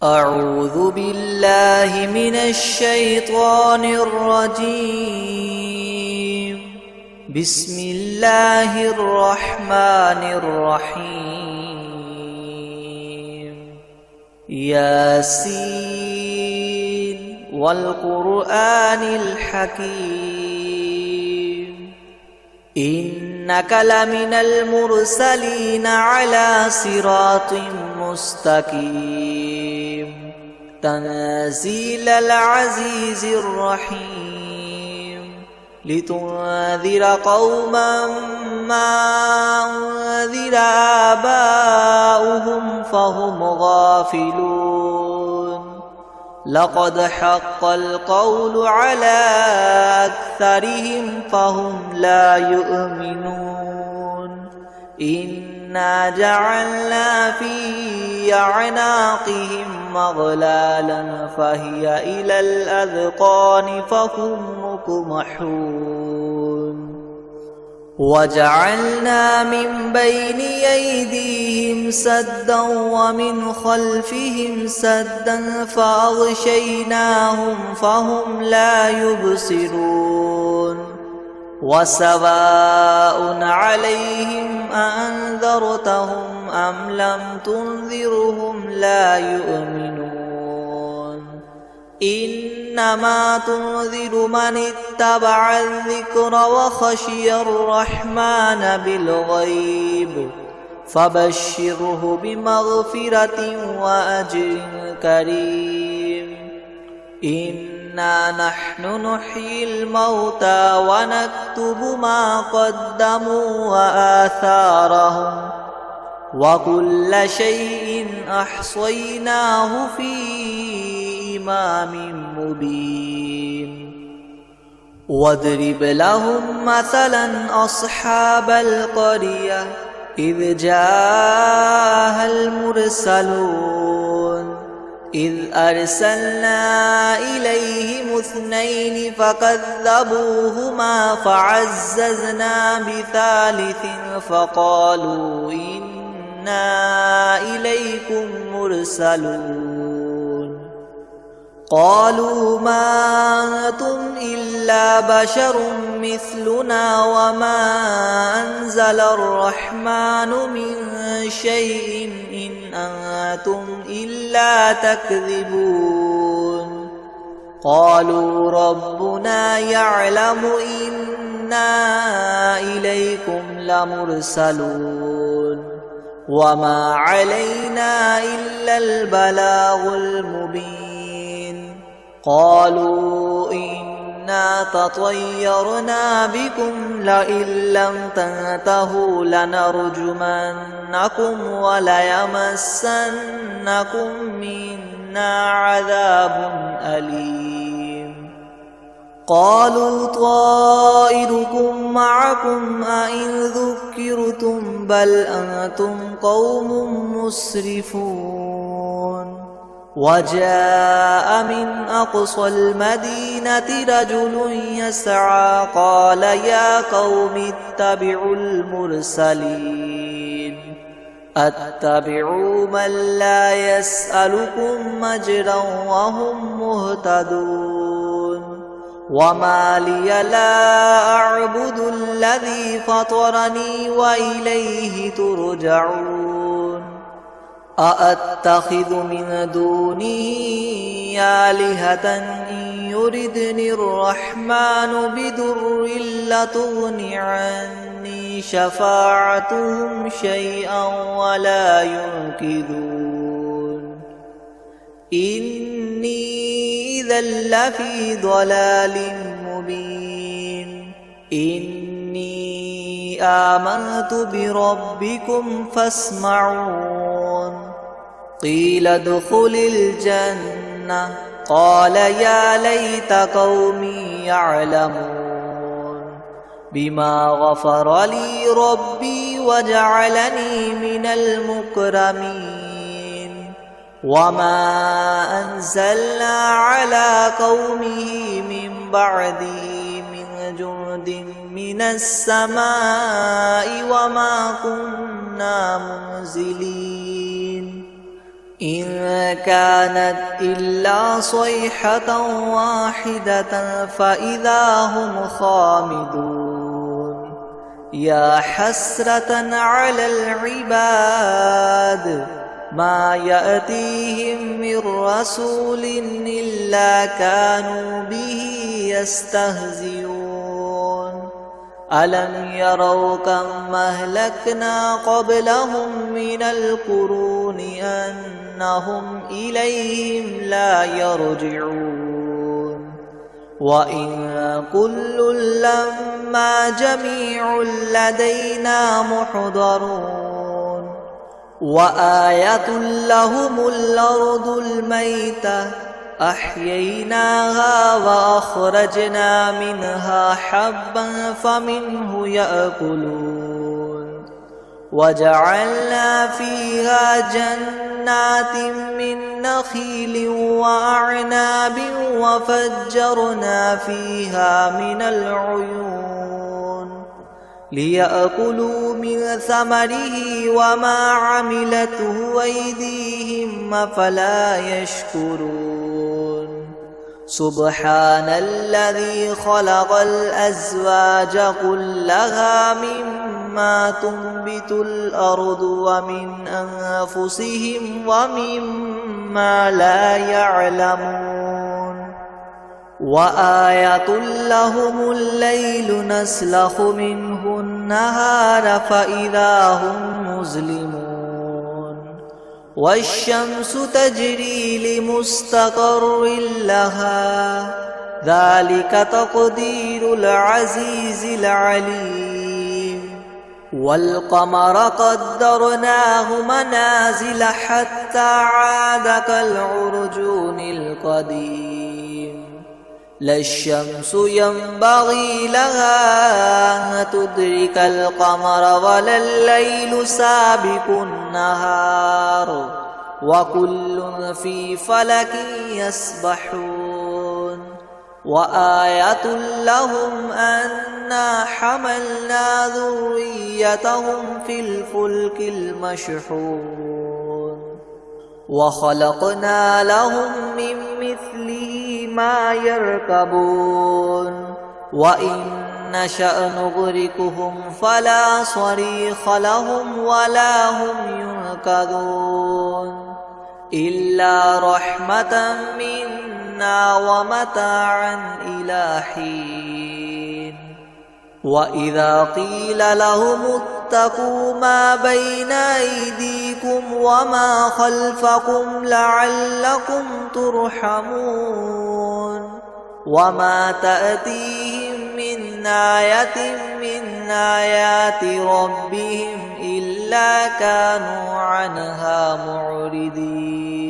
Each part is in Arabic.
أعوذ بالله من الشيطان الرجيم. بسم الله الرحمن الرحيم. ياسين والقرآن الحكيم. إنك لمن المرسلين على صراط مستقيم. تنزيل العزيز الرحيم. لتنذر قوما ما أنذر آباؤهم فهم غافلون. لقد حق القول على أكثرهم فهم لا يؤمنون. إنا جعلنا في أعناقهم مغلالا فهي إلى الأذقان فهم مقمحون. وجعلنا من بين أيديهم سدا ومن خلفهم سدا فأغشيناهم فهم لا يبصرون. وسواء عليهم أأنذرتهم أم لم تنذرهم لا يؤمنون. إنما تنذر من اتبع الذكر وخشي الرحمن بالغيب فبشره بمغفرة وأجر كريم. إنا نحن نحيي الموتى ونكتب ما قدموا وآثارهم وكل شيء أحصيناه في إمام مبين. واضرب لهم مثلا أصحاب القرية إذ جاءها المرسلون. إذ أرسلنا إليهم 2 فكذبوهما فعززنا بثالث فقالوا إنا إليكم مرسلون. قالوا ما أنتم إلا بشر مثلنا وما أنزل الرحمن من شيء إن أنتم إلا تكذبون. قالوا ربنا يعلم إنا إليكم لمرسلون وما علينا إلا البلاغ المبين. قالوا إنا تطيرنا بكم لئن لم تنتهوا لنرجمنكم وليمسنكم منا عذاب أليم. قالوا طائركم معكم أئن ذكرتم بل أنتم قوم مسرفون. وجاء من أقصى المدينة رجل يسعى قال يا قوم اتبعوا المرسلين. اتبعوا من لا يسألكم أجرا وهم مهتدون. وما لي لا أعبد الذي فطرني وإليه ترجعون. أأتخذ من دونه آلهة إن يردني الرحمن بضر لا تغن عني شفاعتهم شيئا ولا ينقذون. إني إذا لفي ضلال مبين. إني آمنت بربكم فاسمعون. قيل ادخل الجنة قال يا ليت قومي يعلمون بما غفر لي ربي وجعلني من المكرمين. وما أنزلنا على قومه من بعده من جند من السماء وما كنا منزلين. إن كانت إلا صيحة واحدة فإذا هم خامدون يا حسرة على العباد ما يأتيهم من رسول إلا كانوا به يستهزئون ألم يروا كم أهلكنا قبلهم من القرون أنهم إليهم لا يرجعون وإن كل لما جميع لدينا محضرون وآية لهم الأرض الميتة أحييناها وأخرجنا منها حبا فمنه يأكلون وجعلنا فيها جنات من نخيل وأعناب وفجرنا فيها من العيون ليأكلوا من ثمره وما عملته أيديهم أفلا يشكرون سبحان الذي خلق الأزواج كلها مما تنبت الأرض ومن أنفسهم ومما لا يعلمون وآية لهم الليل نسلخ منه النهار فإذا هم مظلمون والشمس تجري لمستقر لها ذلك تقدير العزيز العليم والقمر قدرناه منازل حتى عاد كالعرجون القديم لا الشمس ينبغي لها أن تدرك القمر ولا الليل سابق النهار وكل في فلك يسبحون وآية لهم أنا حملنا ذريتهم في الفلك المشحون وخلقنا لهم من مثله ما يركبون وإن نشأ نغرقهم فلا صريخ لهم ولا هم ينقذون إلا رحمة منا ومتاعا إلى حين وإذا قيل لهم اتقوا ما بين أيديكم وما خلفكم لعلكم ترحمون وما تأتيهم من آية من آيات ربهم إلا كانوا عنها معرضين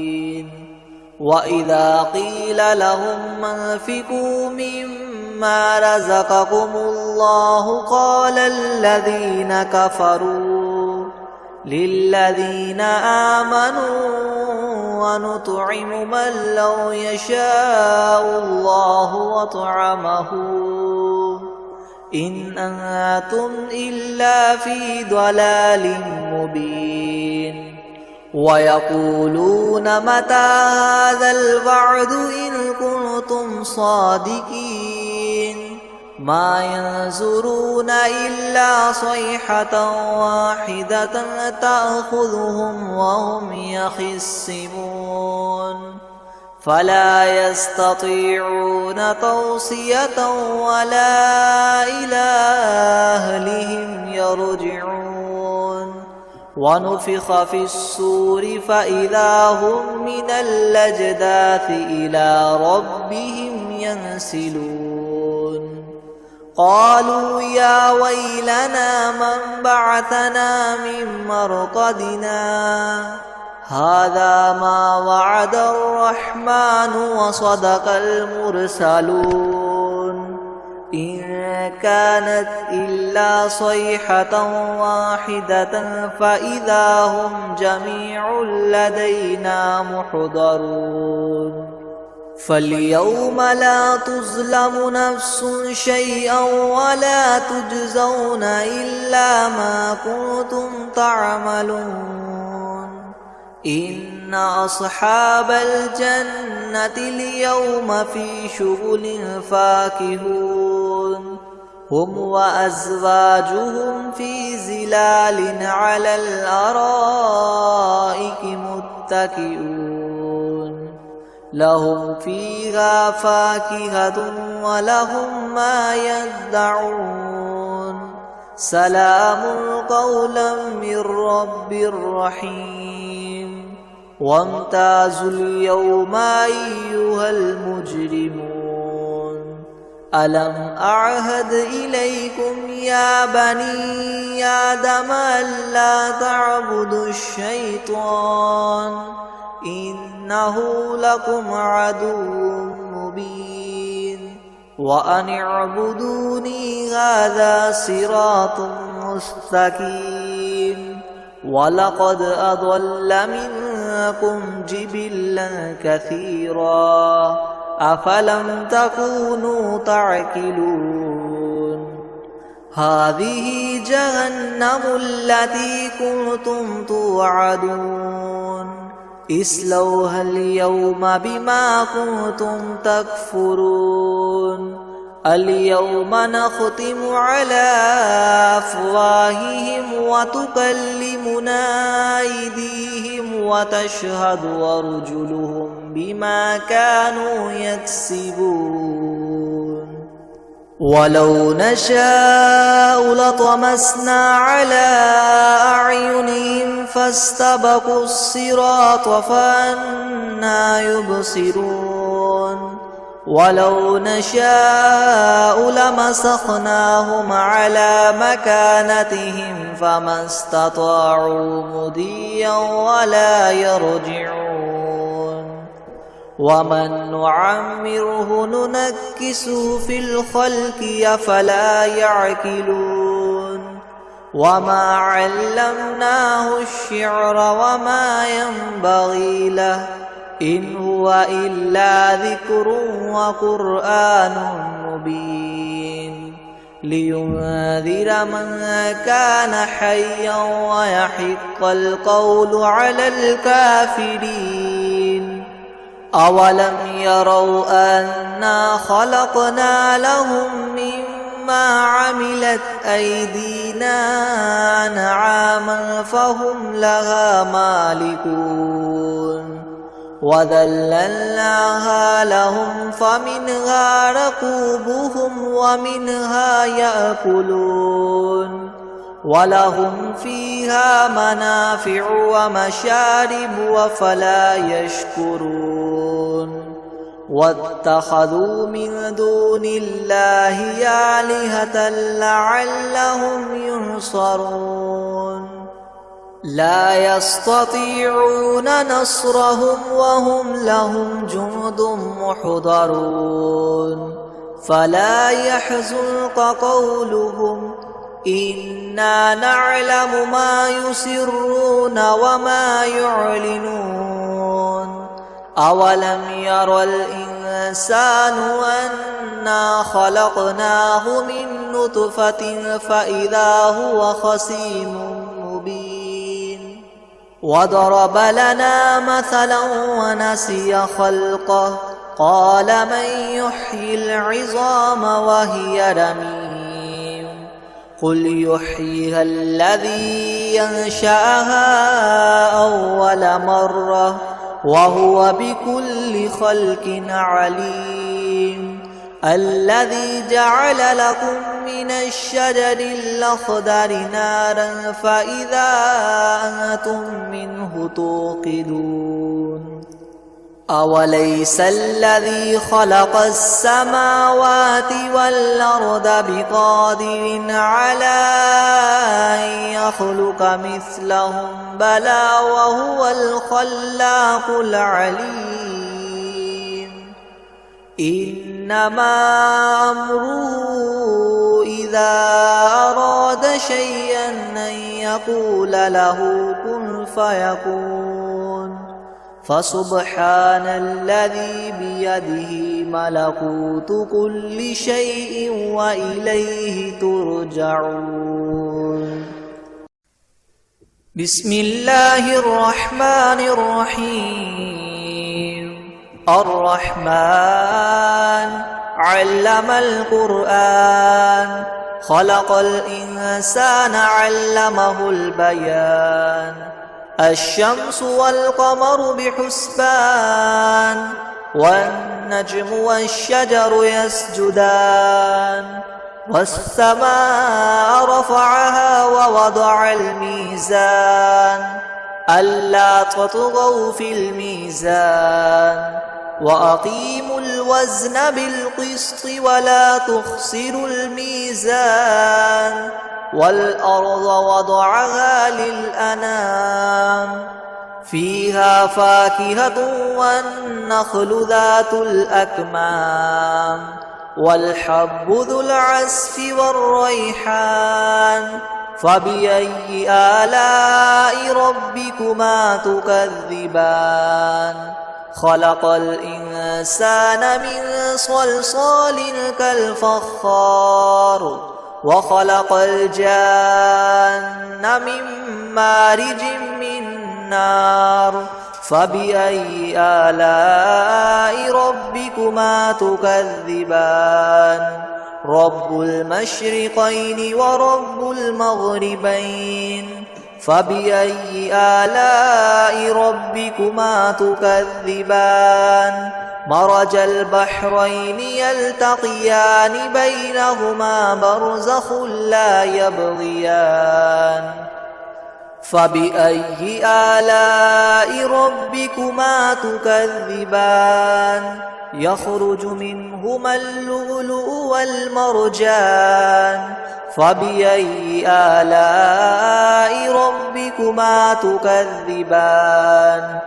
وإذا قيل لهم انفقوا مما رزقكم الله قال الذين كفروا للذين آمنوا ونطعم من لو يشاء الله وطعمه إن أنتم إلا في ضلال مبين ويقولون متى هذا الوعد إن كنتم صادقين ما ينظرون إلا صيحة واحدة تأخذهم وهم يخصمون فلا يستطيعون توصية ولا إلى أهلهم يرجعون ونفخ في الصور فإذا هم من الأجداث إلى ربهم ينسلون قالوا يا ويلنا من بعثنا من مرقدنا هذا ما وعد الرحمن وصدق المرسلون إن كانت إلا صيحة واحدة فإذا هم جميع لدينا محضرون فاليوم لا تظلم نفس شيئا ولا تجزون إلا ما كنتم تعملون إن أصحاب الجنة اليوم في شغل فاكهون هم وأزواجهم في ظلال على الأرائك متكئون لهم فيها فاكهة ولهم ما يدعون سلام قولا من رب رحيم وامتازوا اليوم أيها المجرمون ألم أعهد إليكم يا بني آدم ألا تعبدوا الشيطان إنه لكم عدو مبين وأن اعبدوني هذا صراط مستقيم ولقد أضل منكم جبلا كثيرا أفلم تكونوا تعقلون هذه جهنم التي كنتم توعدون اصلوها اليوم بما كنتم تكفرون اليوم نختم على أفواههم وتكلمنا أيديهم وتشهد أرجلهم بما كانوا يكسبون ولو نشاء لطمسنا على أعينهم فاستبقوا الصراط فأنى يبصرون ولو نشاء لمسخناهم على مكانتهم فما استطاعوا مضيا ولا يرجعون ومن نعمره ننكسه في الخلق أفلا يعقلون وما علمناه الشعر وما ينبغي له إن هو إلا ذكر وقرآن مبين لينذر من كان حيا ويحق القول على الكافرين أولم يروا أنا خلقنا لهم مما عملت أيدينا أنعاما فهم لها مالكون وذللناها لهم فمنها ركوبهم ومنها يأكلون ولهم فيها منافع ومشارب وفلا يشكرون واتخذوا من دون الله آلهة لعلهم ينصرون لا يستطيعون نصرهم وهم لهم جند محضرون فلا يحزنك قولهم إنا نعلم ما يسرون وما يعلنون أولم ير الإنسان أنا خلقناه من نطفة فإذا هو خصيم مبين وضرب لنا مثلا ونسي خلقه قال من يحيي العظام وهي رميم قل يحييها الذي ينشأها أول مرة وهو بكل خلق عليم الذي جعل لكم من الشجر الأخضر نارا فإذا أنتم منه توقدون أوليس الذي خلق السماوات والأرض بقادر على أن يخلق مثلهم بلى وهو الخلاق العليم إنما أمره إذا أراد شيئا أن يقول له كن فيكون فسبحان الذي بيده ملكوت كل شيء وإليه ترجعون بسم الله الرحمن الرحيم الرحمن علم القرآن خلق الإنسان علمه البيان الشمس والقمر بحسبان والنجم والشجر يسجدان والسماء رفعها ووضع الميزان ألا تطغوا في الميزان وأقيموا الوزن بالقسط ولا تخسروا الميزان والأرض وضعها للأنام فيها فاكهة والنخل ذات الأكمام والحب ذو العصف والريحان فبأي آلاء ربكما تكذبان خلق الإنسان من صلصال كالفخار وخلق الجان من مارج من نار فبأي آلاء ربكما تكذبان رب المشرقين ورب المغربين فبأي آلاء ربكما تكذبان مرج البحرين يلتقيان بينهما برزخ لا يبغيان فبأي آلاء ربكما تكذبان يخرج منهما اللؤلؤ والمرجان فبأي آلاء ربكما تكذبان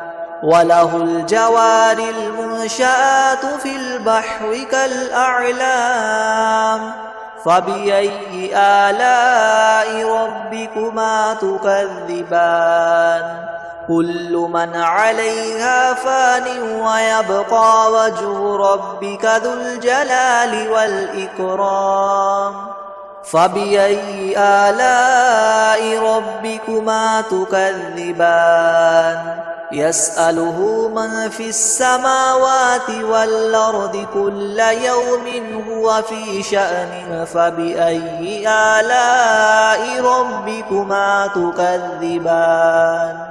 وله الجوار المنشآت في البحر كالأعلام فبأي آلاء ربكما تكذبان كل من عليها فان ويبقى وجه ربك ذو الجلال والإكرام فبأي آلاء ربكما تكذبان يسأله من في السماوات والأرض كل يوم هو في شأن فبأي آلاء ربكما تكذبان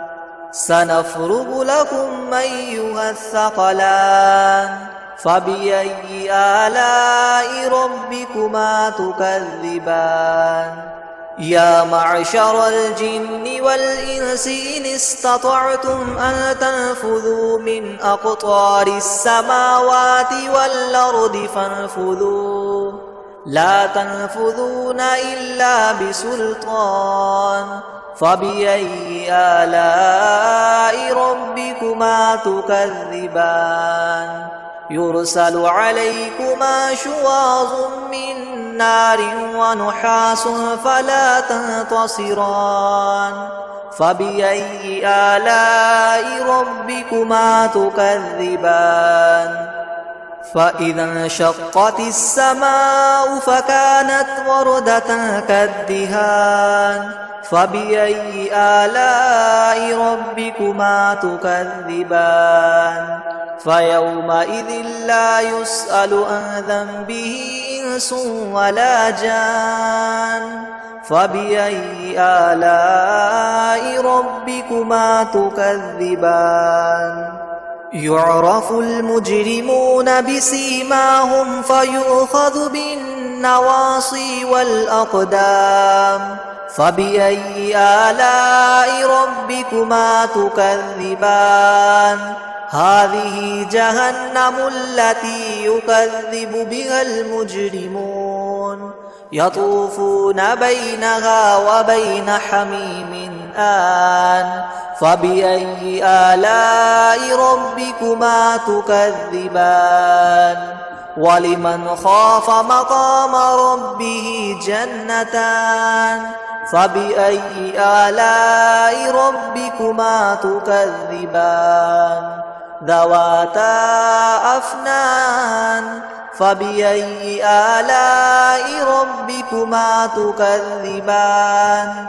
سنفرغ لكم أيها الثقلان فبأي آلاء ربكما تكذبان يا معشر الجن والإنس إن استطعتم أن تنفذوا من أقطار السماوات والأرض فانفذوا لا تنفذون إلا بسلطان فبأي آلاء ربكما تكذبان يرسل عليكما شواظ من نار ونحاس فلا تنتصران فبأي آلاء ربكما تكذبان فإذا انشقت السماء فكانت وردة كالدهان فبأي آلاء ربكما تكذبان فيومئذ لا يسأل عن ذنبه إنس ولا جان فبأي آلاء ربكما تكذبان يعرف المجرمون بسيماهم فيؤخذ بالنواصي والأقدام فبأي آلاء ربكما تكذبان هذه جهنم التي يكذب بها المجرمون يطوفون بينها وبين حميم آن فبأي آلاء ربكما تكذبان ولمن خاف مقام ربه جنتان فبأي آلاء ربكما تكذبان ذواتا أفنان فبأي آلاء ربكما تكذبان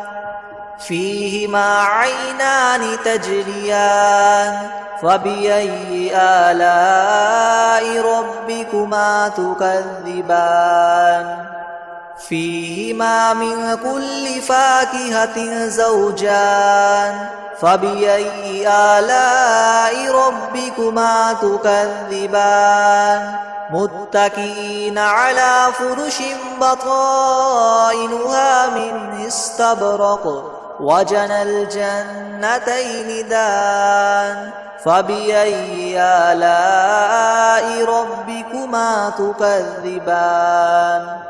فيهما عينان تجريان فبأي آلاء ربكما تكذبان فيهما من كل فاكهة زوجان فبأي آلاء ربكما تكذبان متكئين على فرش بطائنها من استبرق وجنى الجنتين دان فبأي آلاء ربكما تكذبان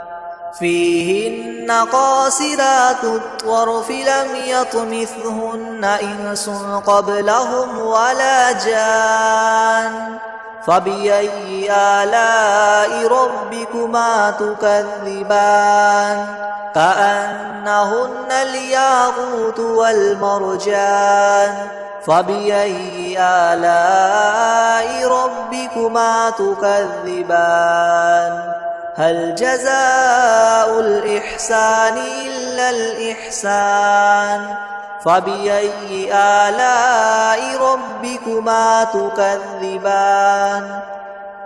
فيهن قاصرات الطرف لم يطمثهن إنس قبلهم ولا جان فبأي آلاء ربكما تكذبان كأنهن الياقوت والمرجان فبأي آلاء ربكما تكذبان هل جزاء الإحسان إلا الإحسان فبأي آلاء ربكما تكذبان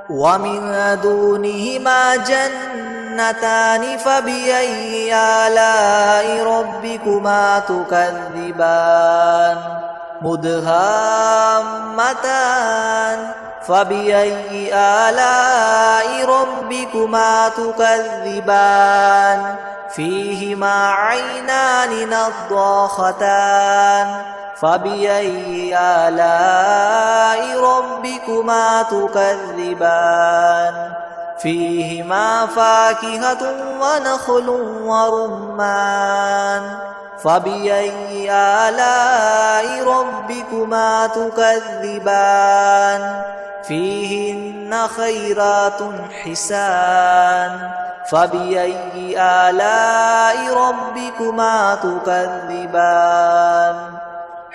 ومن دونهما جنتان فبأي آلاء ربكما تكذبان مدهامتان فبأي آلاء ربكما تكذبان فيهما عينان نضاختان فبأي آلاء ربكما تكذبان فيهما فاكهة ونخل ورمان فبأي آلاء ربكما تكذبان فيهن خيرات حسان فبأي آلاء ربكما تكذبان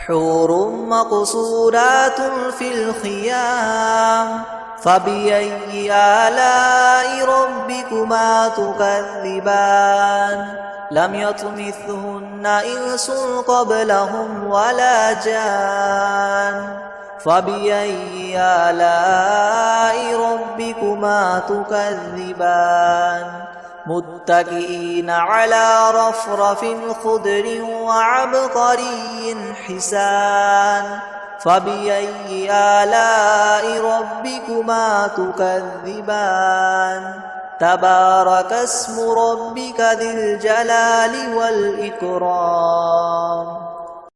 حور مقصورات في الخيام فبأي آلاء ربكما تكذبان لم يطمثهن إنس قبلهم ولا جان فبأي آلاء ربكما تكذبان متكئين على رفرف خضر وعبقري حسان فبأي آلاء ربكما تكذبان تبارك اسم ربك ذي الجلال والإكرام